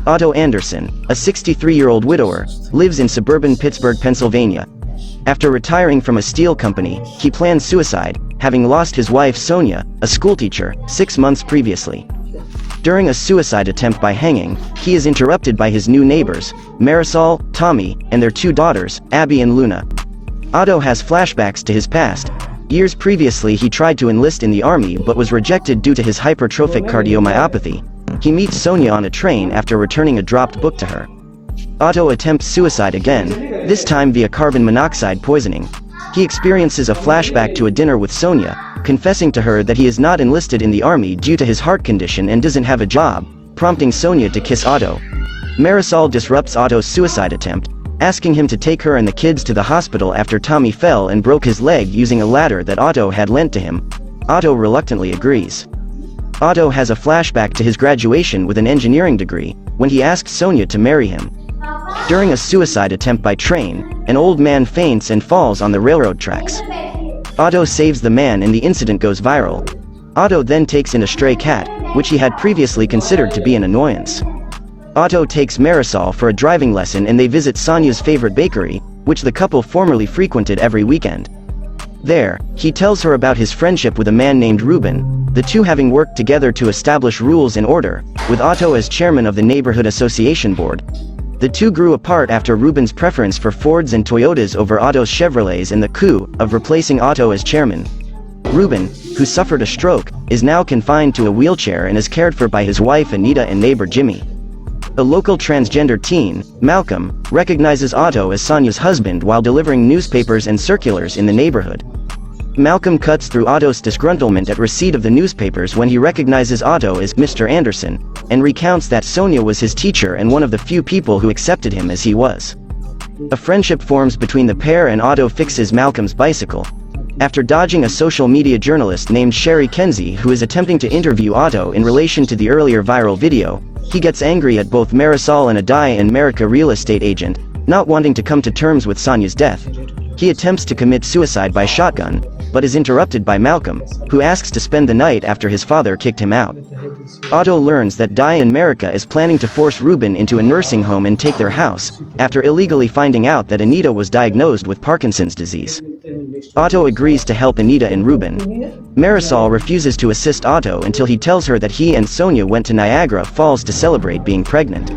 Otto Anderson, a 63-year-old widower, lives in suburban Pittsburgh, Pennsylvania. After retiring from a steel company, he planned suicide, having lost his wife Sonia, a schoolteacher, 6 months previously. During a suicide attempt by hanging, he is interrupted by his new neighbors, Marisol, Tommy, and their 2 daughters, Abby and Luna. Otto has flashbacks to his past. Years previously he tried to enlist in the army but was rejected due to his hypertrophic cardiomyopathy. He meets Sonia on a train after returning a dropped book to her. Otto attempts suicide again, this time via carbon monoxide poisoning. He experiences a flashback to a dinner with Sonia, confessing to her that he is not enlisted in the army due to his heart condition and doesn't have a job, prompting Sonia to kiss Otto. Marisol disrupts Otto's suicide attempt, asking him to take her and the kids to the hospital after Tommy fell and broke his leg using a ladder that Otto had lent to him. Otto reluctantly agrees. Otto has a flashback to his graduation with an engineering degree, when he asks Sonia to marry him. During a suicide attempt by train, an old man faints and falls on the railroad tracks. Otto saves the man and the incident goes viral. Otto then takes in a stray cat, which he had previously considered to be an annoyance. Otto takes Marisol for a driving lesson and they visit Sonia's favorite bakery, which the couple formerly frequented every weekend. There, he tells her about his friendship with a man named Ruben, the two having worked together to establish rules and order, with Otto as chairman of the neighborhood association board. The two grew apart after Ruben's preference for Fords and Toyotas over Otto's Chevrolets and the coup of replacing Otto as chairman. Ruben, who suffered a stroke, is now confined to a wheelchair and is cared for by his wife Anita and neighbor Jimmy. A local transgender teen, Malcolm, recognizes Otto as Sonia's husband while delivering newspapers and circulars in the neighborhood. Malcolm cuts through Otto's disgruntlement at receipt of the newspapers when he recognizes Otto as Mr. Anderson, and recounts that Sonia was his teacher and one of the few people who accepted him as he was. A friendship forms between the pair and Otto fixes Malcolm's bicycle. After dodging a social media journalist named Sherry Kenzie who is attempting to interview Otto in relation to the earlier viral video, he gets angry at both Marisol and a Die-in-America real estate agent, not wanting to come to terms with Sonia's death. He attempts to commit suicide by shotgun, but is interrupted by Malcolm, who asks to spend the night after his father kicked him out. Otto learns that Die-in-America is planning to force Ruben into a nursing home and take their house, after illegally finding out that Anita was diagnosed with Parkinson's disease. Otto agrees to help Anita and Ruben. Marisol refuses to assist Otto until he tells her that he and Sonia went to Niagara Falls to celebrate being pregnant.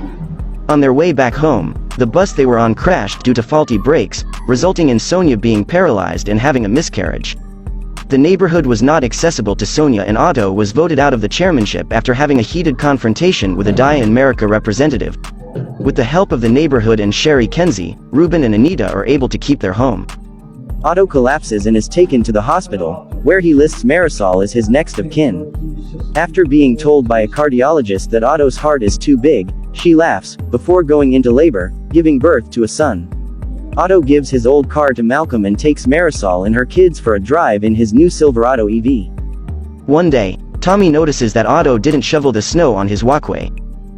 On their way back home, the bus they were on crashed due to faulty brakes, resulting in Sonia being paralyzed and having a miscarriage. The neighborhood was not accessible to Sonia and Otto was voted out of the chairmanship after having a heated confrontation with a Die-in-America representative. With the help of the neighborhood and Sherry Kenzie, Ruben and Anita are able to keep their home. Otto collapses and is taken to the hospital, where he lists Marisol as his next of kin. After being told by a cardiologist that Otto's heart is too big, she laughs, before going into labor, giving birth to a son. Otto gives his old car to Malcolm and takes Marisol and her kids for a drive in his new Silverado EV. One day, Tommy notices that Otto didn't shovel the snow on his walkway.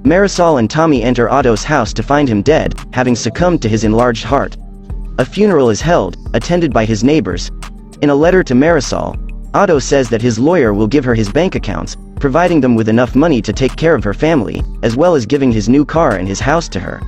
Marisol and Tommy enter Otto's house to find him dead, having succumbed to his enlarged heart. A funeral is held, attended by his neighbors. In a letter to Marisol, Otto says that his lawyer will give her his bank accounts, providing them with enough money to take care of her family, as well as giving his new car and his house to her.